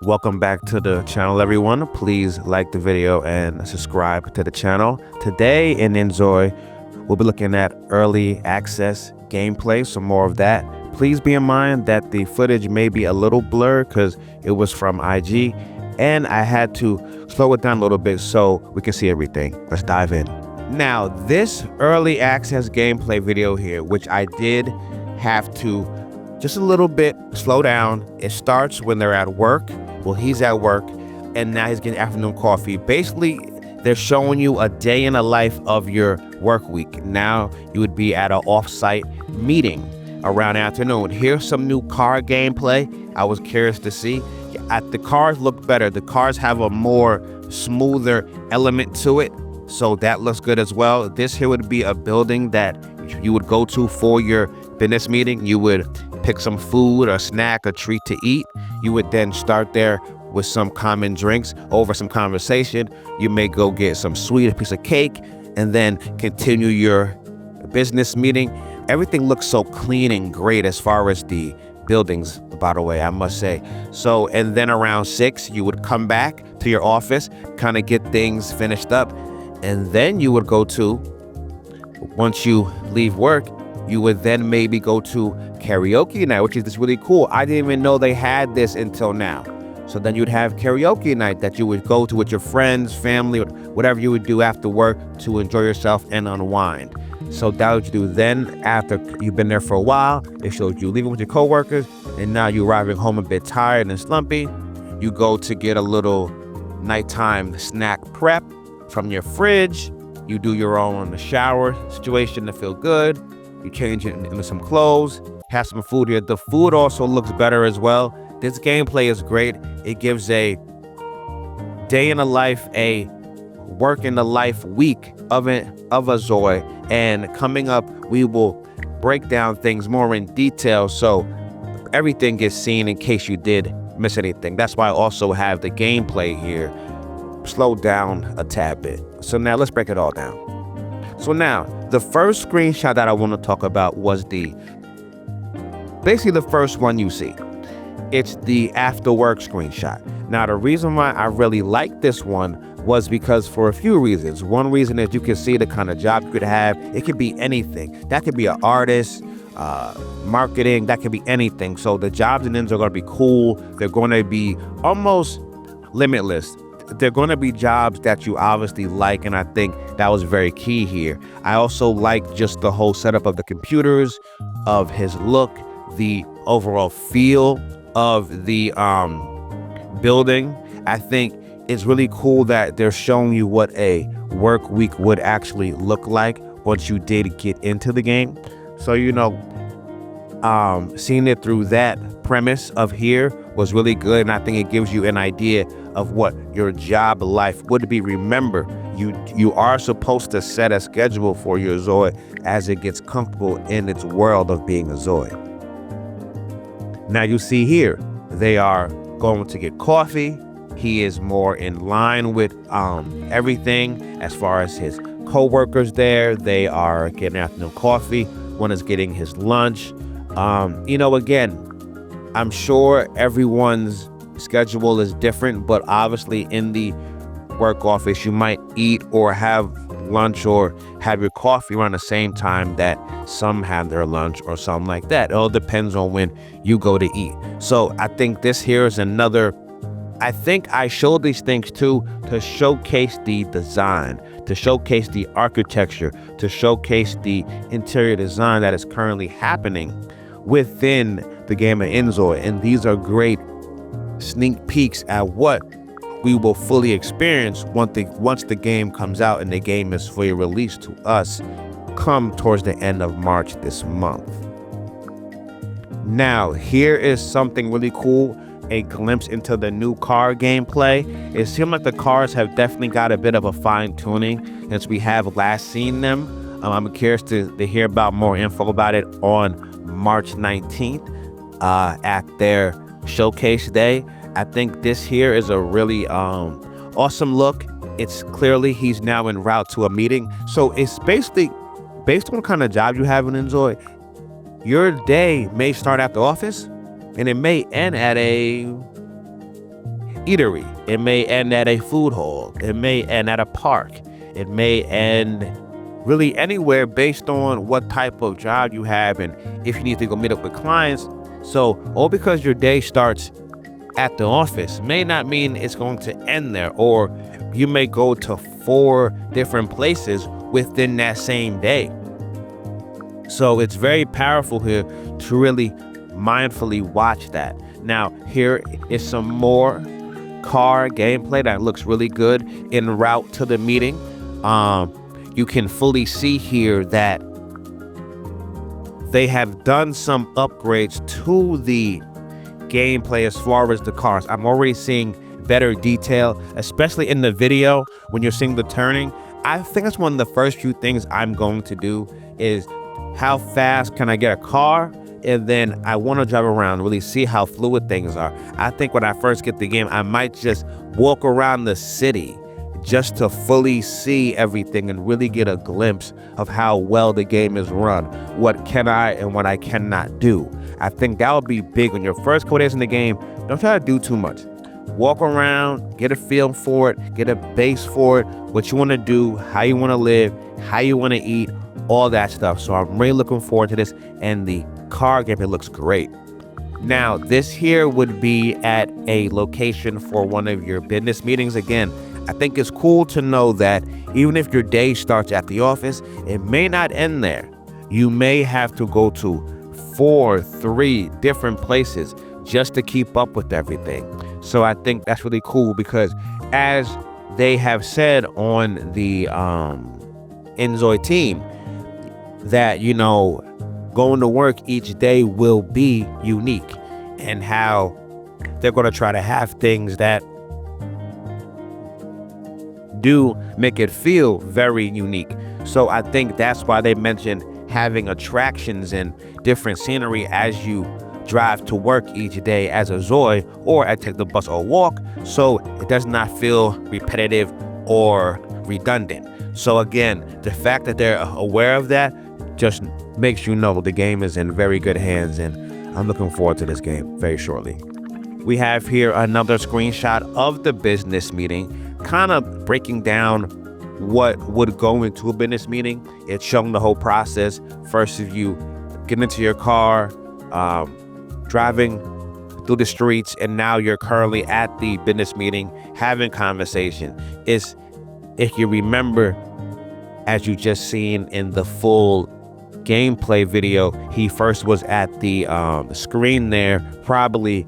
Welcome back to the channel, everyone. Please like the video and subscribe to the channel. Today in Inzoi, we'll be looking at early access gameplay, some more of that. Please be in mind that the footage may be a little blurred because it was from IG, and I had to slow it down a little bit so we can see everything. Let's dive in. Now, this early access gameplay video here, which I did have to just a little bit slow down. It starts when they're at work. Well, he's at work and now he's getting afternoon coffee. Basically, they're showing you a day in the life of your work week. Now you would be at an off-site meeting around afternoon. Here's some new car gameplay. I was curious to see. The cars look better. The cars have a more smoother element to it. So that looks good as well. This here would be a building that you would go to for your business meeting. You would pick some food, a snack, a treat to eat. You would then start there with some common drinks over some conversation. You may go get some sweet, a piece of cake, and then continue your business meeting. Everything looks so clean and great as far as the buildings, by the way, I must say. So, and then around 6, you would come back to your office, kind of get things finished up. And then you would go to, once you leave work, you would then maybe go to karaoke night, which is just really cool. I didn't even know they had this until now. So then you'd have karaoke night that you would go to with your friends, family, whatever you would do after work to enjoy yourself and unwind. So that what you do then after you've been there for a while. It shows you leaving with your coworkers, and now you're arriving home a bit tired and slumpy. You go to get a little nighttime snack prep from your fridge. You do your own shower situation to feel good. You change it into some clothes, have some food here. The food also looks better as well. This gameplay is great. It gives a day in the life, a work in the life week of Inzoi. And coming up, we will break down things more in detail so everything gets seen in case you did miss anything. That's why I also have the gameplay here slowed down a tad bit. So now let's break it all down. So now, the first screenshot that I want to talk about was basically the first one you see. It's the after work screenshot. Now, the reason why I really like this one was because for a few reasons. One reason is you can see the kind of job you could have. It could be anything. That could be an artist, marketing, that could be anything. So the jobs in Inzoi are going to be cool. They're going to be almost limitless. They're going to be jobs that you obviously like, and I think that was very key here. I also like just the whole setup of the computers, of his look, the overall feel of the building. I think it's really cool that they're showing you what a work week would actually look like once you did get into the game. So, you know, seeing it through that premise of here was really good, and I think it gives you an idea of what your job life would be. Remember, you are supposed to set a schedule for your Inzoi as it gets comfortable in its world of being a Inzoi. Now you see here, they are going to get coffee. He is more in line with everything as far as his co-workers there. They are getting afternoon coffee. One is getting his lunch. You know, again, I'm sure everyone's schedule is different, but obviously in the work office, you might eat or have lunch or have your coffee around the same time that some have their lunch or something like that. It all depends on when you go to eat. So I think this here is another, I think I showed these things too to showcase the design, to showcase the architecture, to showcase the interior design that is currently happening within the game of Inzoi. And these are great sneak peeks at what we will fully experience once the game comes out and the game is fully released to us come towards the end of March this month. Now, here is something really cool, a glimpse into the new car gameplay. It seems like the cars have definitely got a bit of a fine tuning since we have last seen them. I'm curious to hear about more info about it on March 19th at their showcase day. I think this here is a really awesome look. It's clearly he's now en route to a meeting. So it's basically based on what kind of job you have in Inzoi, your day may start at the office and it may end at a eatery. It may end at a food hall. It may end at a park. It may end really anywhere based on what type of job you have and if you need to go meet up with clients. So all because your day starts at the office may not mean it's going to end there, or you may go to 4 different places within that same day. So it's very powerful here to really mindfully watch that. Now, here is some more car gameplay that looks really good en route to the meeting. You can fully see here that they have done some upgrades to the gameplay as far as the cars. I'm already seeing better detail, especially in the video when you're seeing the turning. I think that's one of the first few things I'm going to do is how fast can I get a car? And then I want to drive around, really see how fluid things are. I think when I first get the game, I might just walk around the city just to fully see everything and really get a glimpse of how well the game is run. What can I and what I cannot do. I think that would be big on your first couple days in the game. Don't try to do too much. Walk around, get a feel for it, get a base for it, what you want to do, how you want to live, how you want to eat, all that stuff. So I'm really looking forward to this, and the car gameplay looks great. Now, this here would be at a location for one of your business meetings. Again, I think it's cool to know that even if your day starts at the office, it may not end there. You may have to go to 3 different places just to keep up with everything. So I think that's really cool because as they have said on the Inzoi team, that, you know, going to work each day will be unique, and how they're going to try to have things that do make it feel very unique. So I think that's why they mentioned having attractions and different scenery as you drive to work each day as a Zoi, or I take the bus or walk, so it does not feel repetitive or redundant. So again, the fact that they're aware of that just makes you know the game is in very good hands, and I'm looking forward to this game very shortly. We have here another screenshot of the business meeting, kind of breaking down what would go into a business meeting. It's showing the whole process. First, if you get into your car, driving through the streets, and now you're currently at the business meeting having conversation. If you remember, as you just seen in the full gameplay video, he first was at the screen there, probably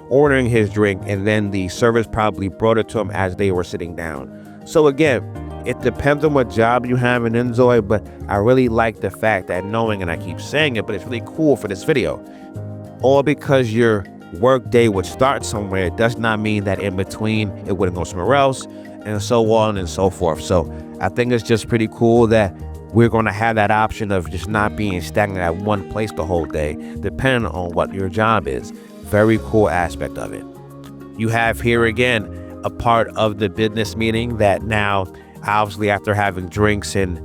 ordering his drink, and then the service probably brought it to him as they were sitting down. So again, it depends on what job you have in Inzoi, but I really like the fact that knowing, and I keep saying it, but it's really cool for this video, all because your work day would start somewhere, it does not mean that in between it wouldn't go somewhere else, and so on and so forth. So I think it's just pretty cool that we're going to have that option of just not being stagnant at one place the whole day, depending on what your job is. Very cool aspect of it. You have here again a part of the business meeting that now, obviously after having drinks and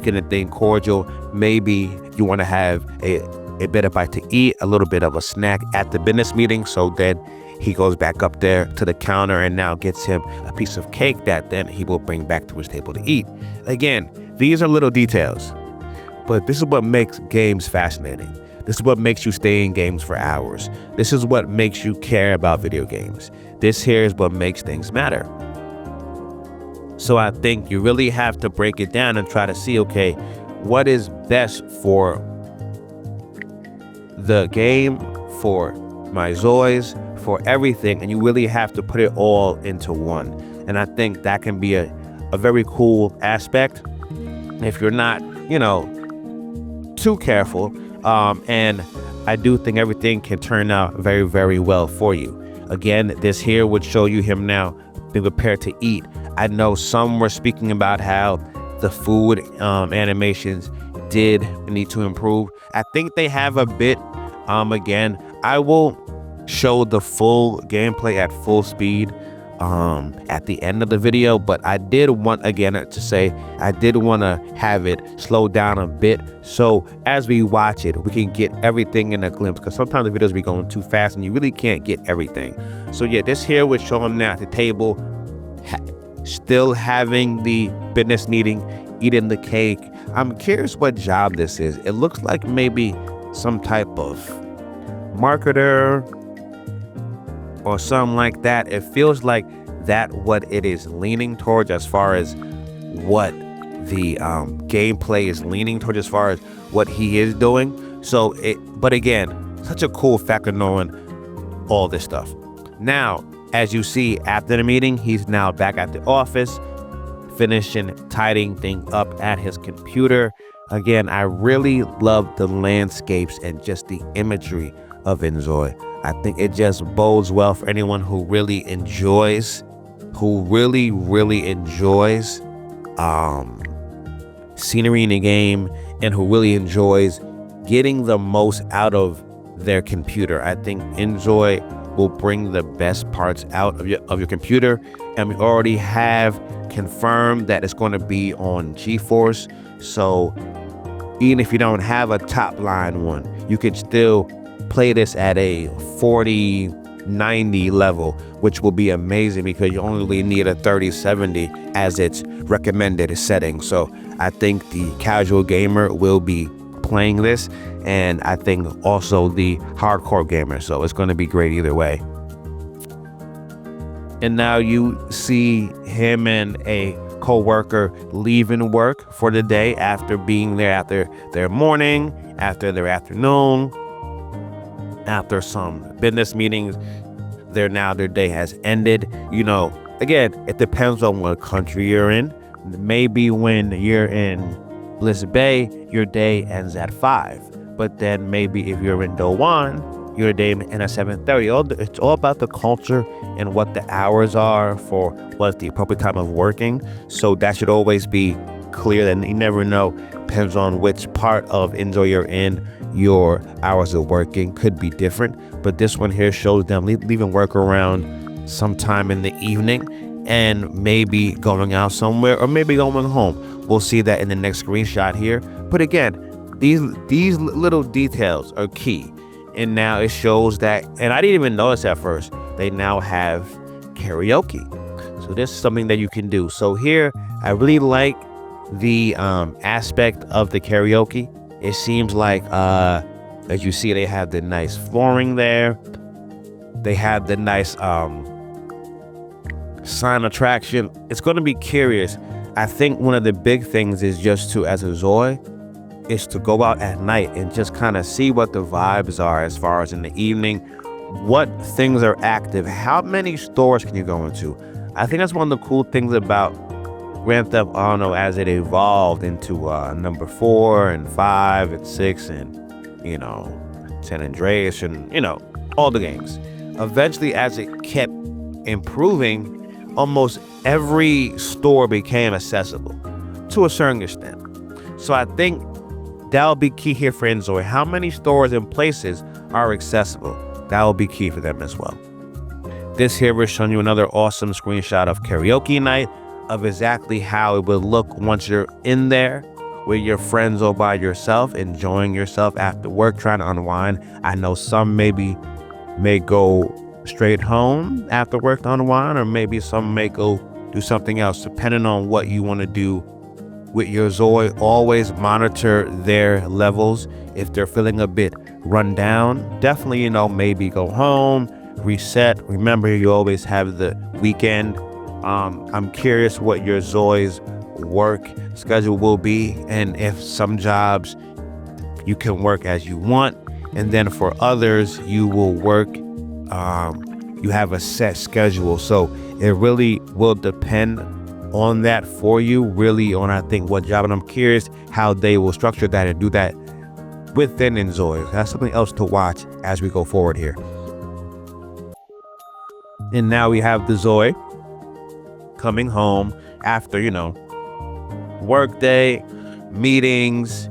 getting a thing cordial, maybe you want to have a bit of bite to eat, a little bit of a snack at the business meeting. So then he goes back up there to the counter and now gets him a piece of cake that then he will bring back to his table to eat. Again, these are little details, but this is what makes games fascinating. This is what makes you stay in games for hours. This is what makes you care about video games. This here is what makes things matter. So I think you really have to break it down and try to see, okay, what is best for the game, for my Zois, for everything, and you really have to put it all into one. And I think that can be a very cool aspect if you're not, you know, too careful. And I do think everything can turn out very, very well for you. Again, this here would show you him now being prepared to eat. I know some were speaking about how the food animations did need to improve. I think they have a bit. Again, I will show the full gameplay at full speed at the end of the video, but I did want, again, to say I did want to have it slow down a bit, so as we watch it we can get everything in a glimpse, because sometimes the videos be going too fast and you really can't get everything. So yeah, this here was showing now at the table, still having the business meeting, eating the cake. I'm curious what job this is. It looks like maybe some type of marketer or something like that. It feels like that what it is leaning towards as far as what the gameplay is leaning towards as far as what he is doing. So but again, such a cool factor knowing all this stuff. Now, as you see after the meeting, he's now back at the office, finishing tidying things up at his computer. Again, I really love the landscapes and just the imagery of Inzoi. I think it just bodes well for anyone who really enjoys, scenery in the game, and who really enjoys getting the most out of their computer. I think Inzoi will bring the best parts out of your computer, and we already have confirmed that it's going to be on GeForce. So even if you don't have a top line one, you can still play this at a 4090 level, which will be amazing because you only need a 3070 as its recommended setting. So I think the casual gamer will be playing this, and I think also the hardcore gamer. So it's going to be great either way. And now you see him and a co-worker leaving work for the day after being there, after their morning, after their afternoon, after some business meetings. Their day has ended. You know, again, it depends on what country you're in. Maybe when you're in Bliss Bay, your day ends at 5. But then maybe if you're in Dowan, your day ends at 7:30. It's all about the culture and what the hours are for what's the appropriate time of working. So that should always be clear, that you never know. Depends on which part of Inzoi you're in. Your hours of working could be different. But this one here shows them leaving work around sometime in the evening and maybe going out somewhere or maybe going home. We'll see that in the next screenshot here. But again, these little details are key. And now it shows that, and I didn't even notice at first, they now have karaoke. So this is something that you can do. So here, I really like the aspect of the karaoke. It seems like, as you see, they have the nice flooring there. They have the nice sign attraction. It's going to be curious. I think one of the big things is just to, as a Zoi, is to go out at night and just kind of see what the vibes are as far as in the evening, what things are active, how many stores can you go into. I think that's one of the cool things about Grand Theft Auto as it evolved into number 4 and 5 and 6 and, you know, San Andreas and, you know, all the games. Eventually, as it kept improving, almost every store became accessible to a certain extent. So I think that'll be key here for Inzoi. How many stores and places are accessible? That will be key for them as well. This here is showing you another awesome screenshot of karaoke night, of exactly how it would look once you're in there with your friends or by yourself, enjoying yourself after work, trying to unwind. I know some may go straight home after work to unwind, or maybe some may go do something else, depending on what you want to do with your Zoi. Always monitor their levels. If they're feeling a bit run down, definitely, you know, maybe go home, reset. Remember, you always have the weekend. I'm curious what your Zoi's work schedule will be, and if some jobs you can work as you want, and then for others you will work, you have a set schedule. So it really will depend on that for you, really on, I think, what job. And I'm curious how they will structure that and do that within Inzoi. That's something else to watch as we go forward here. And now we have the Zoi coming home after, you know, Workday, meetings,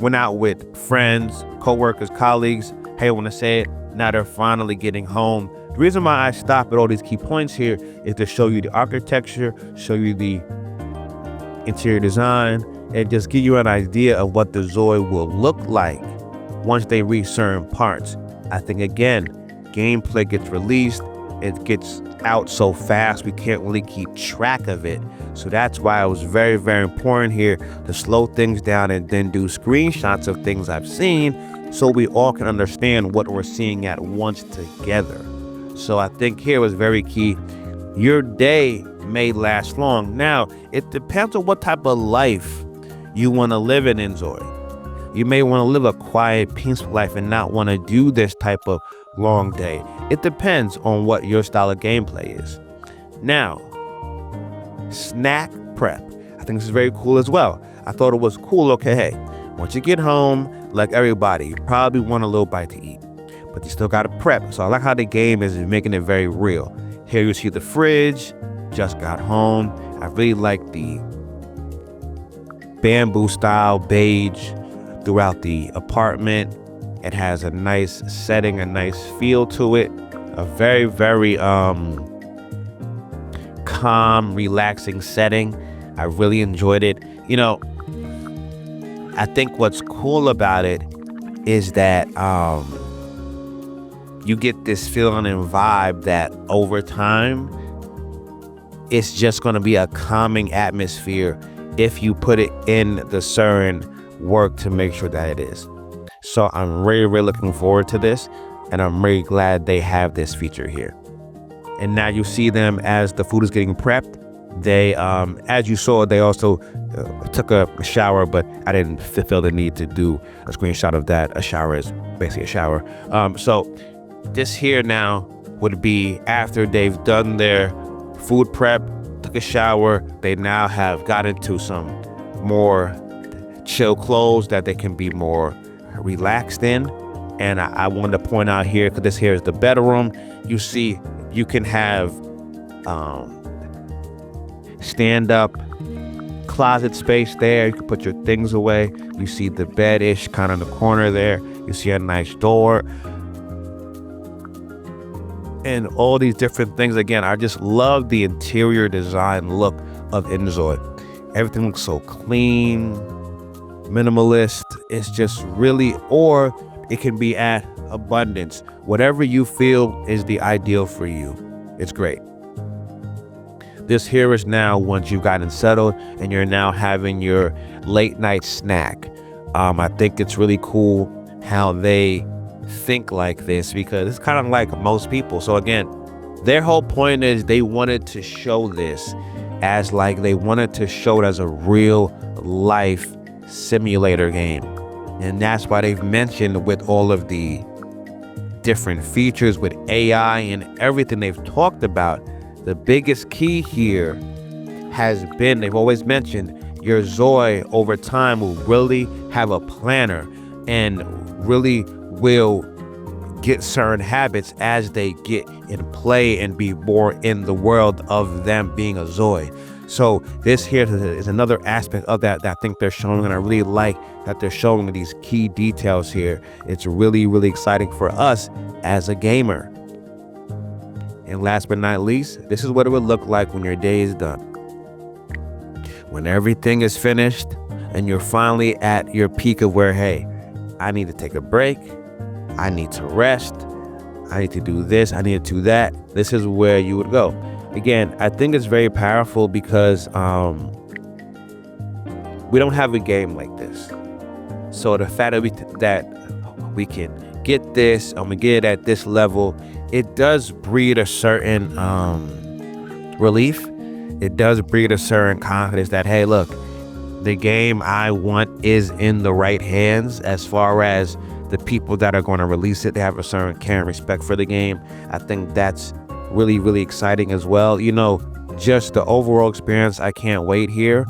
went out with friends, co-workers, colleagues. Hey, I want to say it. Now they're finally getting home. The reason why I stop at all these key points here is to show you the architecture, show you the interior design, and just give you an idea of what the Zoi will look like once they reach certain parts. I think, again, gameplay gets released, it gets out so fast we can't really keep track of it. So that's why it was very, very important here to slow things down and then do screenshots of things I've seen so we all can understand what we're seeing at once together. So I think here was very key. Your day may last long. Now, it depends on what type of life you want to live in Inzoi. You may want to live a quiet, peaceful life and not want to do this type of long day. It depends on what your style of gameplay is. Now, snack prep. I think this is very cool as well. I thought it was cool. Okay, hey, once you get home, like everybody, you probably want a little bite to eat, but you still got to prep. So I like how the game is making it very real. Here you see the fridge, just got home. I really like the bamboo style beige throughout the apartment. It has a nice setting, a nice feel to it. A very, very calm, relaxing setting. I really enjoyed it. You know, I think what's cool about it is that you get this feeling and vibe that over time, it's just going to be a calming atmosphere if you put it in the certain work to make sure that it is. So I'm really, really looking forward to this, and I'm really glad they have this feature here. And now you see them as the food is getting prepped. They, as you saw, they also took a shower, but I didn't feel the need to do a screenshot of that. A shower is basically a shower. So this here now would be after they've done their food prep, took a shower. They now have got into some more chill clothes that they can be more relaxed in. And I wanted to point out here, because this here is the bedroom. You see, you can have stand-up closet space there. You can put your things away. You see the bed-ish kind of in the corner there. You see a nice door. And all these different things. Again, I just love the interior design look of Inzoi. Everything looks so clean, minimalist. It's just really, or it can be at abundance. Whatever you feel is the ideal for you. It's great. This here is now once you've gotten settled and you're now having your late night snack. I think it's really cool how they think like this, because it's kind of like most people. So again, their whole point is they wanted to show this as like, they wanted to show it as a real life simulator game. And that's why they've mentioned with all of the different features with AI and everything they've talked about, the biggest key here has been, they've always mentioned, your Zoi over time will really have a planner and really will get certain habits as they get in play and be more in the world of them being a Zoi. So this here is another aspect of that I think they're showing, and I really like that they're showing these key details here. It's really, really exciting for us as a gamer. And last but not least, this is what it would look like when your day is done. When everything is finished and you're finally at your peak of where, hey, I need to take a break, I need to rest, I need to do this, I need to do that. This is where you would go. Again, I think it's very powerful because we don't have a game like this. So the fact that we can get this and we get it at this level, it does breed a certain relief. It does breed a certain confidence that, hey, look, the game I want is in the right hands. As far as the people that are going to release it, they have a certain care and respect for the game. I think that's really, really exciting as well. You know, just the overall experience, I can't wait here.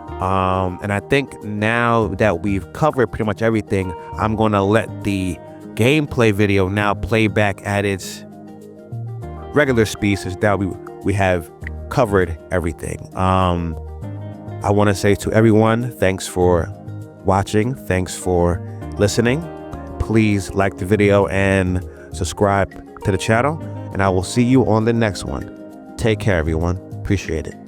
And I think now that we've covered pretty much everything, I'm going to let the gameplay video now play back at its regular speed, since now we have covered everything. I want to say to everyone, thanks for watching, thanks for listening. Please like the video and subscribe to the channel, and I will see you on the next one. Take care, everyone. Appreciate it.